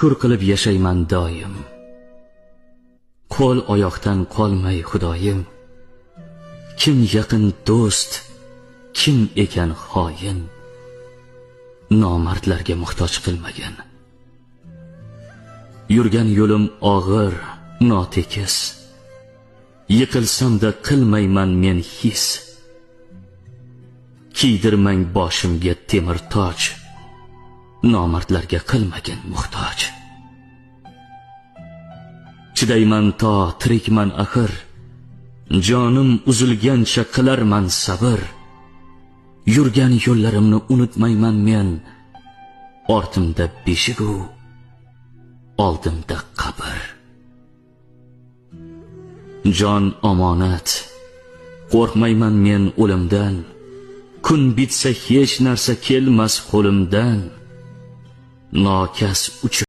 shukr qilib yashayman doim. Qo'l oyoqdan qolmay xudoyim, kim yaqin do'st, kim ekan xoin, nomardlarga muhtoj qilmagan. Yurgan yo'lim og'ir, notekis, yiqilsam-da qilmayman men his. Kiydirmang boshimga temir toj, nomardlarga qilmagin muhtoj. Chidayman to tirikman axir, jonim uzilgancha qilarman sabr. Yurgan yo'llarimni unutmayman men, ortimda beshigu, oldimda qabr. Jon omonat, qo'rqmayman men o'limdan, kun bitsa hech narsa kelmas qo'limdan. Nokas